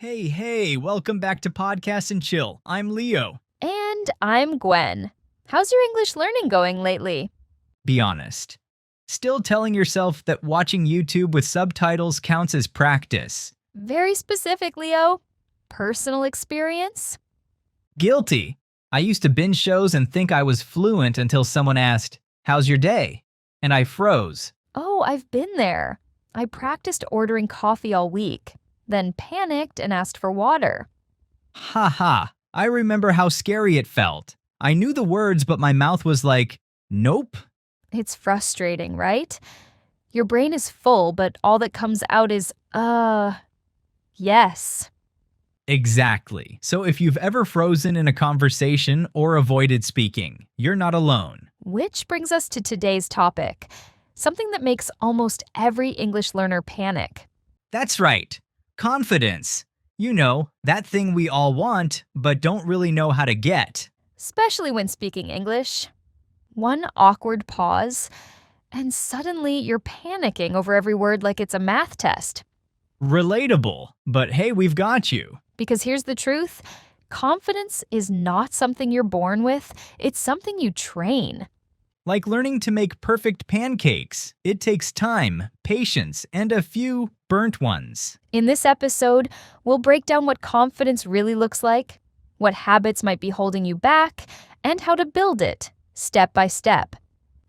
Hey, welcome back to Podcast and Chill. I'm Leo. And I'm Gwen. How's your English learning going lately? Be honest. Still telling yourself that watching YouTube with subtitles counts as practice. Very specific, Leo. Personal experience? Guilty. I used to binge shows and think I was fluent until someone asked, "How's your day?" And I froze. Oh, I've been there. I practiced ordering coffee all week, then panicked and asked for water. Ha. I remember how scary it felt. I knew the words, but my mouth was like, nope. It's frustrating, right? Your brain is full, but all that comes out is, yes. Exactly. So if you've ever frozen in a conversation or avoided speaking, you're not alone. Which brings us to today's topic, something that makes almost every English learner panic. That's right. Confidence. You know, that thing we all want, but don't really know how to get. Especially when speaking English. One awkward pause, and suddenly you're panicking over every word like it's a math test. Relatable, but hey, we've got you. Because here's the truth, confidence is not something you're born with, it's something you train. Like learning to make perfect pancakes. It takes time, patience, and a few burnt ones. In this episode, we'll break down what confidence really looks like, what habits might be holding you back, and how to build it, step by step.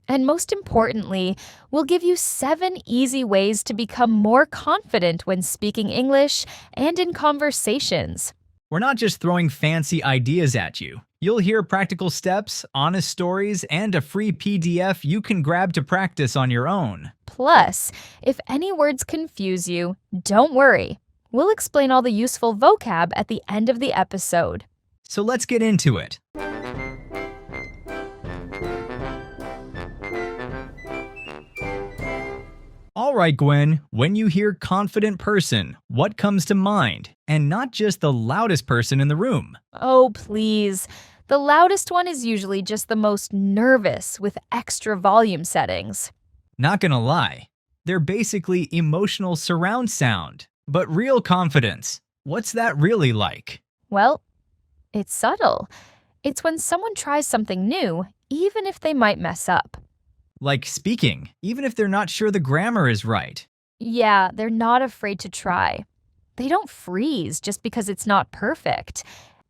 And most importantly, we'll give you 7 easy ways to become more confident when speaking English and in conversations. We're not just throwing fancy ideas at you. You'll hear practical steps, honest stories, and a free PDF you can grab to practice on your own. Plus, if any words confuse you, don't worry. We'll explain all the useful vocab at the end of the episode. So let's get into it. All right, Gwen, when you hear confident person, what comes to mind? And not just the loudest person in the room. Oh, please. The loudest one is usually just the most nervous with extra volume settings. Not gonna lie, they're basically emotional surround sound. But real confidence, what's that really like? Well, it's subtle. It's when someone tries something new, even if they might mess up. Like speaking, even if they're not sure the grammar is right. Yeah, they're not afraid to try. They don't freeze just because it's not perfect.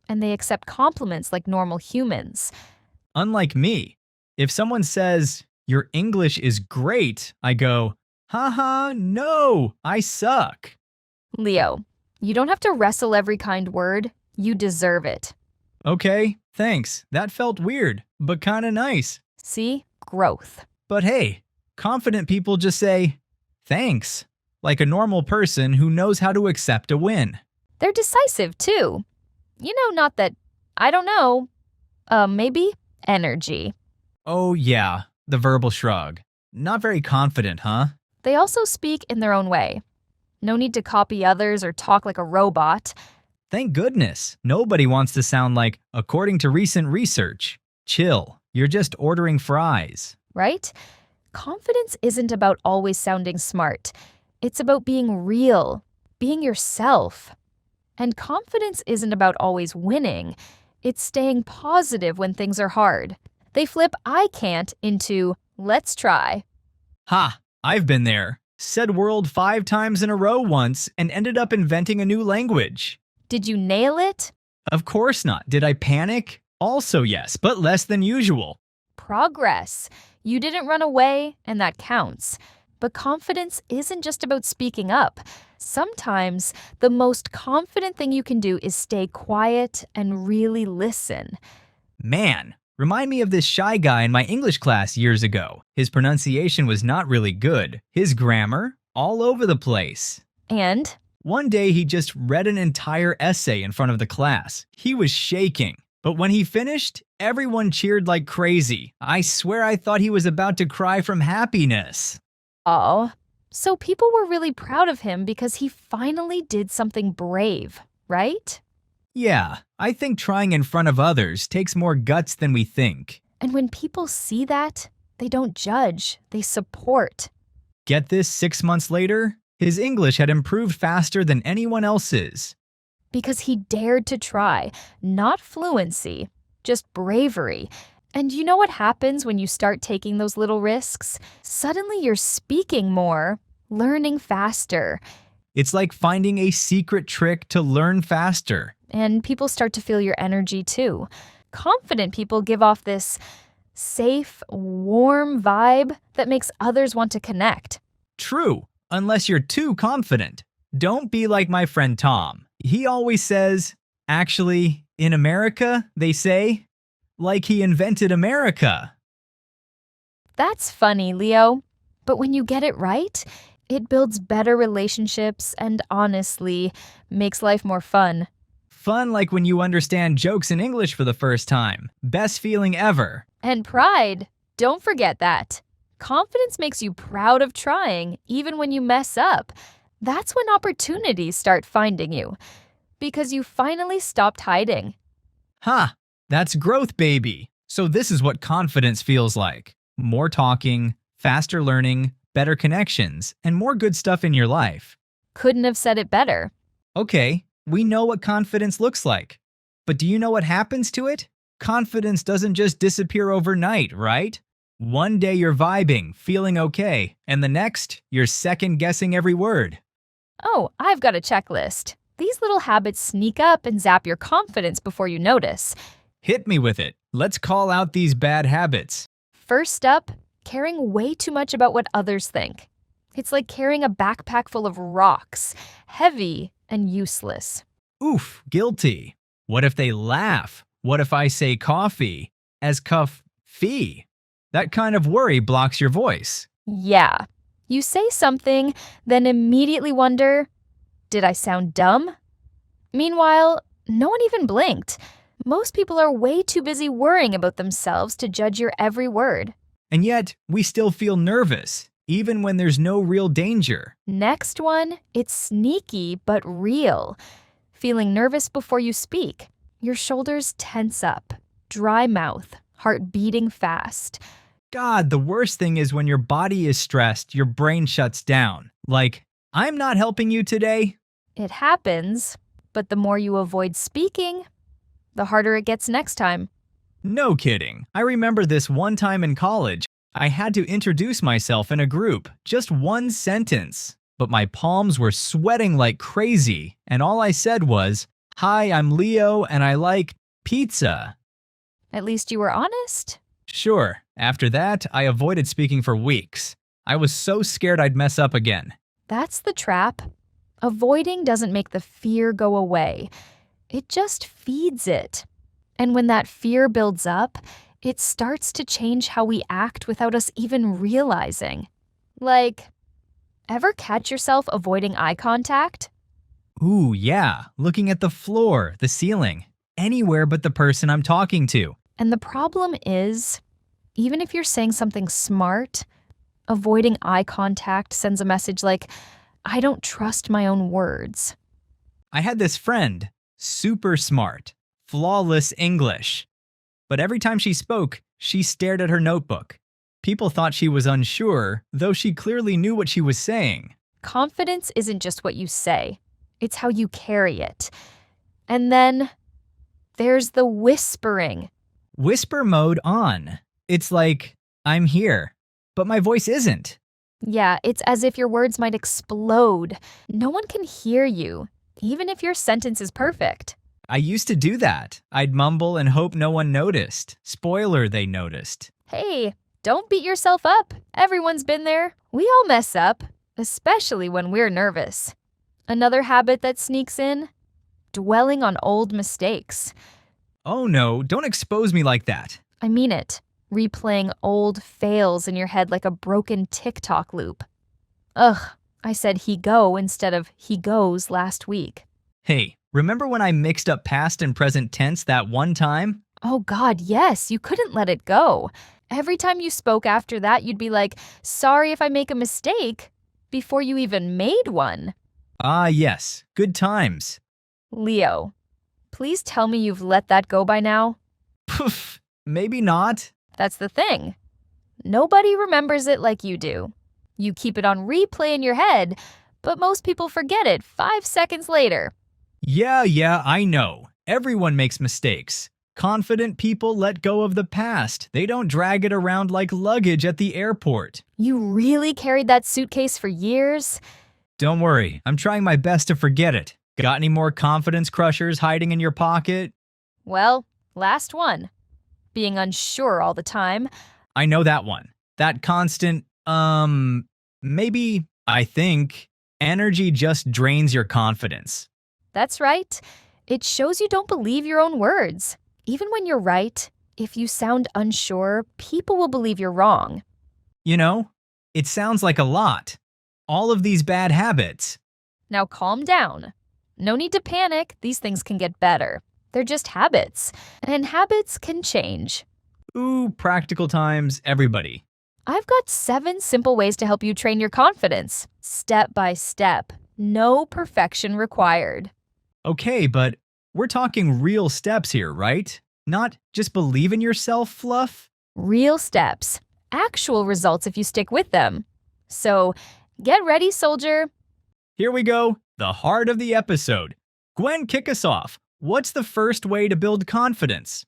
And they accept compliments like normal humans. Unlike me, if someone says, "Your English is great," I go, "Haha, no, I suck." Leo, you don't have to wrestle every kind word. You deserve it. Okay, thanks. That felt weird, but kinda nice. See? Growth. But hey, confident people just say, thanks, like a normal person who knows how to accept a win. They're decisive, too. You know, not that, I don't know, maybe energy. Oh yeah, the verbal shrug. Not very confident, huh? They also speak in their own way. No need to copy others or talk like a robot. Thank goodness. Nobody wants to sound like, according to recent research, chill, you're just ordering fries. Right? Confidence isn't about always sounding smart. It's about being real, being yourself. And confidence isn't about always winning. It's staying positive when things are hard. They flip "I can't" into "let's try." Ha, I've been there. Said world 5 times in a row once and ended up inventing a new language. Did you nail it? Of course not. Did I panic? Also yes, but less than usual. Progress. You didn't run away, and that counts. But confidence isn't just about speaking up. Sometimes the most confident thing you can do is stay quiet and really listen. Man, remind me of this shy guy in my English class years ago. His pronunciation was not really good. His grammar, all over the place. And One day he just read an entire essay in front of the class. He was shaking. But when he finished, everyone cheered like crazy. I swear I thought he was about to cry from happiness. oh, so people were really proud of him because he finally did something brave, right? Yeah, I think trying in front of others takes more guts than we think. And when people see that, they don't judge, they support. Get this, 6 months later, his English had improved faster than anyone else's. because he dared to try, not fluency, just bravery. And you know what happens when you start taking those little risks? Suddenly you're speaking more, learning faster, It's like finding a secret trick to learn faster. and people start to feel your energy too. Confident people give off this safe, warm vibe that makes others want to connect. True, unless you're too confident. Don't be like my friend Tom. He always says, actually, in America, they say, like he invented America. That's funny, Leo. But when you get it right, it builds better relationships and honestly makes life more fun. Fun like when you understand jokes in English for the first time. Best feeling ever. And pride. Don't forget that. Confidence makes you proud of trying, even when you mess up. That's when opportunities start finding you, because you finally stopped hiding. Ha! That's growth, baby. So this is what confidence feels like. More talking, faster learning, better connections, and more good stuff in your life. Couldn't have said it better. Okay, we know what confidence looks like. But do you know what happens to it? Confidence doesn't just disappear overnight, right? One day you're vibing, feeling okay, and the next, you're second-guessing every word. Oh, I've got a checklist. These little habits sneak up and zap your confidence before you notice. Hit me with it. Let's call out these bad habits. First up, caring way too much about what others think. It's like carrying a backpack full of rocks, heavy and useless. Oof, guilty. What if they laugh? What if I say coffee as cuff-fee? That kind of worry blocks your voice. Yeah. You say something, then immediately wonder, did I sound dumb? Meanwhile, no one even blinked. Most people are way too busy worrying about themselves to judge your every word. And yet, we still feel nervous, even when there's no real danger. Next one, it's sneaky but real. Feeling nervous before you speak. Your shoulders tense up, dry mouth, heart beating fast. God, the worst thing is when your body is stressed, your brain shuts down. Like, I'm not helping you today. It happens, but the more you avoid speaking, the harder it gets next time. No kidding. I remember this one time in college. I had to introduce myself in a group, just one sentence. But my palms were sweating like crazy, and all I said was, "Hi, I'm Leo, and I like pizza." At least you were honest. Sure, after that, I avoided speaking for weeks. I was so scared I'd mess up again. That's the trap. Avoiding doesn't make the fear go away. It just feeds it. And when that fear builds up, it starts to change how we act without us even realizing. Like, ever catch yourself avoiding eye contact? Ooh, yeah, looking at the floor, the ceiling, anywhere but the person I'm talking to. And the problem is, even if you're saying something smart, avoiding eye contact sends a message like, I don't trust my own words. I had this friend, super smart, flawless English. But every time she spoke, she stared at her notebook. People thought she was unsure, though she clearly knew what she was saying. Confidence isn't just what you say, it's how you carry it. And then there's the whispering. Whisper mode on. It's like, I'm here, but my voice isn't. Yeah, it's as if your words might explode. No one can hear you, even if your sentence is perfect. I used to do that. I'd mumble and hope no one noticed. Spoiler, they noticed. Hey, don't beat yourself up. Everyone's been there. We all mess up, especially when we're nervous. Another habit that sneaks in? Dwelling on old mistakes. Oh no, don't expose me like that. I mean it. Replaying old fails in your head like a broken TikTok loop. Ugh, I said he go instead of he goes last week. Hey, remember when I mixed up past and present tense that one time? Oh God, yes, you couldn't let it go. Every time you spoke after that, you'd be like, sorry if I make a mistake, before you even made one. Ah, yes, good times. Leo, please tell me you've let that go by now. Poof, maybe not. That's the thing. Nobody remembers it like you do. You keep it on replay in your head, but most people forget it 5 seconds later. Yeah, I know. Everyone makes mistakes. Confident people let go of the past. They don't drag it around like luggage at the airport. You really carried that suitcase for years? Don't worry, I'm trying my best to forget it. Got any more confidence crushers hiding in your pocket? Well, last one. Being unsure all the time. I know that one. That constant, maybe, I think, energy just drains your confidence. That's right. It shows you don't believe your own words. Even when you're right, if you sound unsure, people will believe you're wrong. You know, it sounds like a lot. All of these bad habits. Now calm down. No need to panic, these things can get better. They're just habits, and habits can change. Ooh, practical times, everybody. I've got 7 simple ways to help you train your confidence, step by step. No perfection required. Okay, but we're talking real steps here, right? Not just believe in yourself fluff? Real steps, actual results if you stick with them. So, get ready, soldier. Here we go, the heart of the episode. Gwen, kick us off. What's the first way to build confidence?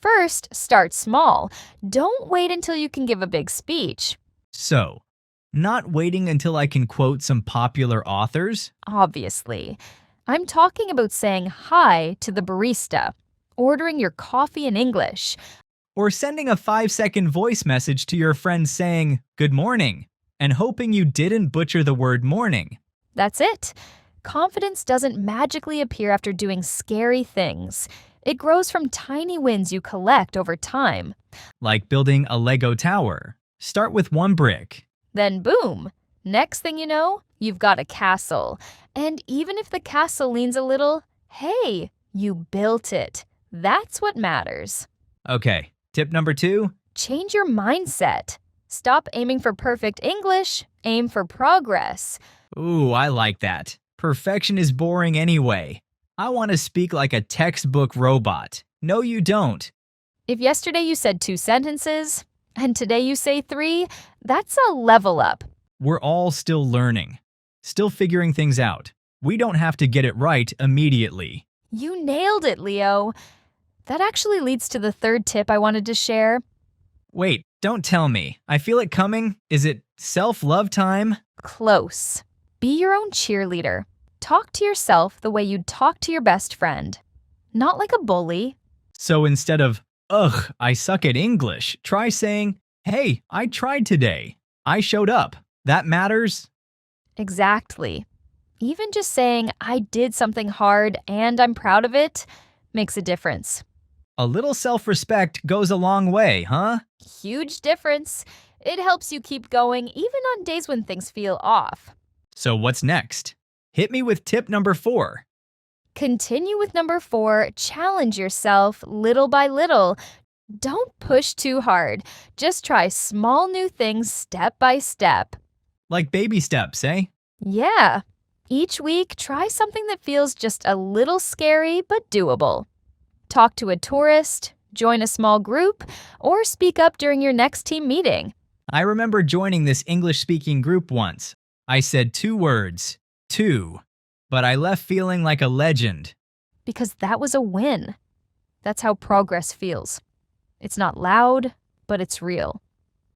First, start small. Don't wait until you can give a big speech. So, not waiting until I can quote some popular authors? Obviously. I'm talking about saying hi to the barista, ordering your coffee in English, Or sending a 5-second voice message to your friend saying, "Good morning," and hoping you didn't butcher the word morning. That's it. Confidence doesn't magically appear after doing scary things. It grows from tiny wins you collect over time. Like building a Lego tower. Start with 1 brick. Then boom! Next thing you know, you've got a castle. And even if the castle leans a little, hey, you built it. That's what matters. Okay, tip number 2. Change your mindset. Stop aiming for perfect English, aim for progress. Ooh, I like that. Perfection is boring anyway. I want to speak like a textbook robot. No, you don't. If yesterday you said 2 sentences, and today you say 3, that's a level up. We're all still learning, still figuring things out. We don't have to get it right immediately. You nailed it, Leo. That actually leads to the 3rd tip I wanted to share. Wait, don't tell me. I feel it coming. Is it self-love time? Close. Be your own cheerleader. Talk to yourself the way you'd talk to your best friend. Not like a bully. So instead of, "Ugh, I suck at English," try saying, "Hey, I tried today. I showed up." That matters. Exactly. Even just saying, I did something hard and I'm proud of it, makes a difference. A little self-respect goes a long way, huh? Huge difference. It helps you keep going even on days when things feel off. So what's next? Hit me with tip number 4. Continue with number 4, challenge yourself little by little. Don't push too hard. Just try small new things step by step. Like baby steps, eh? Yeah. Each week, try something that feels just a little scary but doable. Talk to a tourist, join a small group, or speak up during your next team meeting. I remember joining this English-speaking group once. I said 2 words, 2, but I left feeling like a legend. Because that was a win. That's how progress feels. It's not loud, but it's real.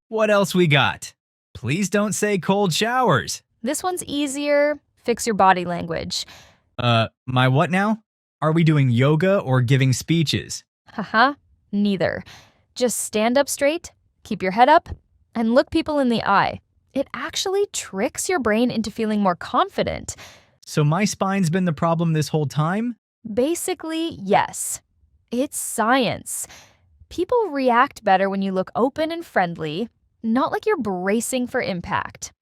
What else we got? Please don't say cold showers. This one's easier. Fix your body language. My what now? Are we doing yoga or giving speeches? Haha, neither. Just stand up straight, keep your head up, and look people in the eye. It actually tricks your brain into feeling more confident. So my spine's been the problem this whole time? Basically, yes. It's science. People react better when you look open and friendly, not like you're bracing for impact.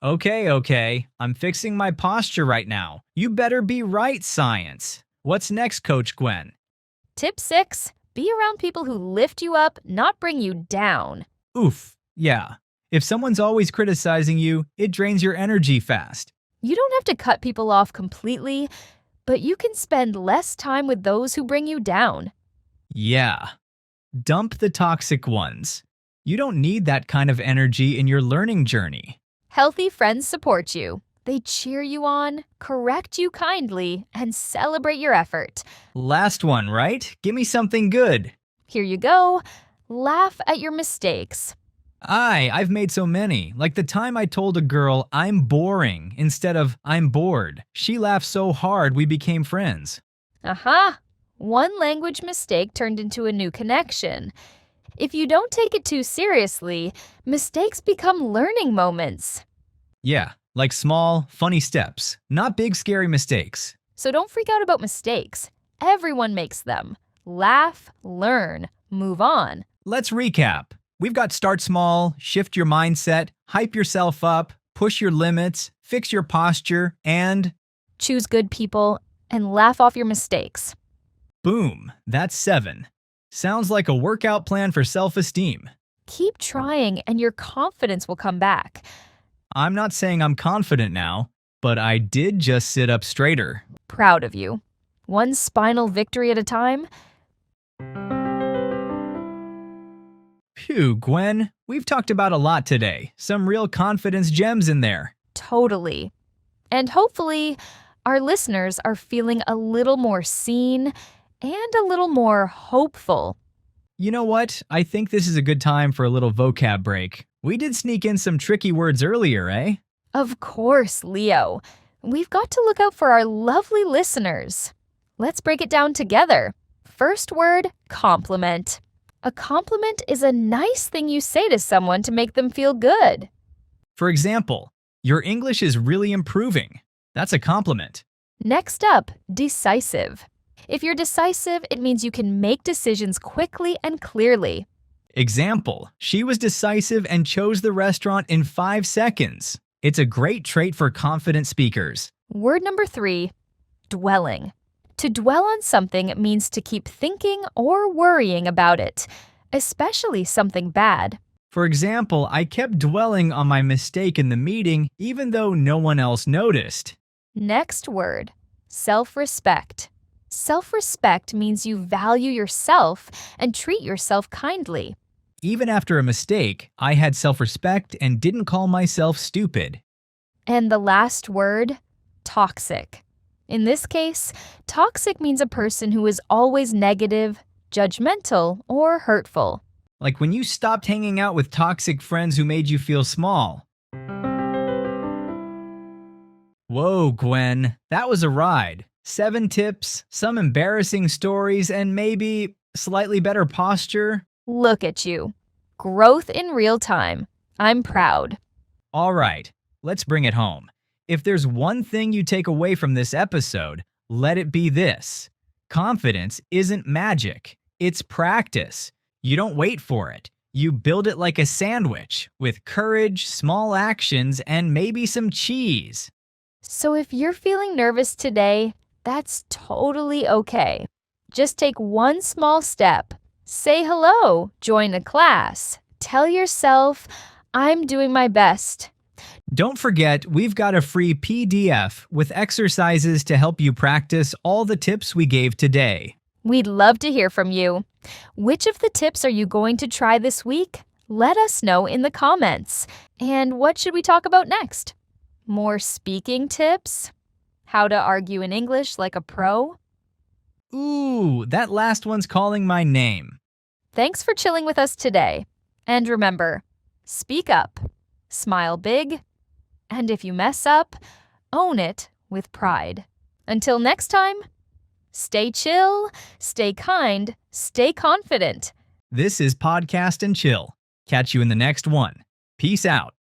Okay. I'm fixing my posture right now. You better be right, science. What's next, Coach Gwen? Tip 6, be around people who lift you up, not bring you down. Oof, yeah. If someone's always criticizing you, it drains your energy fast. You don't have to cut people off completely, but you can spend less time with those who bring you down. Yeah. Dump the toxic ones. You don't need that kind of energy in your learning journey. Healthy friends support you. They cheer you on, correct you kindly, and celebrate your effort. Last one, right? Give me something good. Here you go. Laugh at your mistakes. I've made so many. Like the time I told a girl I'm boring instead of I'm bored. She laughed so hard we became friends. Aha! One language mistake turned into a new connection. If you don't take it too seriously, mistakes become learning moments. Yeah, like small, funny steps, not big, scary mistakes. So don't freak out about mistakes. Everyone makes them. Laugh, learn, move on. Let's recap. We've got start small, shift your mindset, hype yourself up, push your limits, fix your posture, and Choose good people and laugh off your mistakes. boom, that's 7. Sounds like a workout plan for self-esteem. Keep trying and your confidence will come back. I'm not saying I'm confident now, but I did just sit up straighter. Proud of you. One spinal victory at a time. Phew, Gwen, we've talked about a lot today. Some real confidence gems in there. Totally. And hopefully, our listeners are feeling a little more seen and a little more hopeful. You know what? I think this is a good time for a little vocab break. We did sneak in some tricky words earlier, eh? Of course, Leo. We've got to look out for our lovely listeners. Let's break it down together. First word, compliment. A compliment is a nice thing you say to someone to make them feel good. For example, your English is really improving. That's a compliment. Next up, decisive. If you're decisive, it means you can make decisions quickly and clearly. Example, she was decisive and chose the restaurant in 5 seconds. It's a great trait for confident speakers. Word number 3, dwelling. To dwell on something means to keep thinking or worrying about it, especially something bad. For example, I kept dwelling on my mistake in the meeting even though no one else noticed. Next word, self-respect. Self-respect means you value yourself and treat yourself kindly. Even after a mistake, I had self-respect and didn't call myself stupid. And the last word, toxic. In this case, toxic means a person who is always negative, judgmental, or hurtful. Like when you stopped hanging out with toxic friends who made you feel small. Whoa, Gwen, that was a ride. 7 tips, some embarrassing stories, and maybe slightly better posture. Look at you. Growth in real time. I'm proud. All right, let's bring it home. If there's one thing you take away from this episode, let it be this. Confidence isn't magic. It's practice. You don't wait for it. You build it like a sandwich, with courage, small actions, and maybe some cheese. So if you're feeling nervous today, that's totally okay. Just take one small step. Say hello, join a class. Tell yourself, I'm doing my best. Don't forget, we've got a free PDF with exercises to help you practice all the tips we gave today. We'd love to hear from you. Which of the tips are you going to try this week? Let us know in the comments. And what should we talk about next? More speaking tips? How to argue in English like a pro? Ooh, that last one's calling my name. Thanks for chilling with us today. And remember, speak up, smile big, and if you mess up, own it with pride. Until next time, stay chill, stay kind, stay confident. This is Podcast and Chill. Catch you in the next one. Peace out.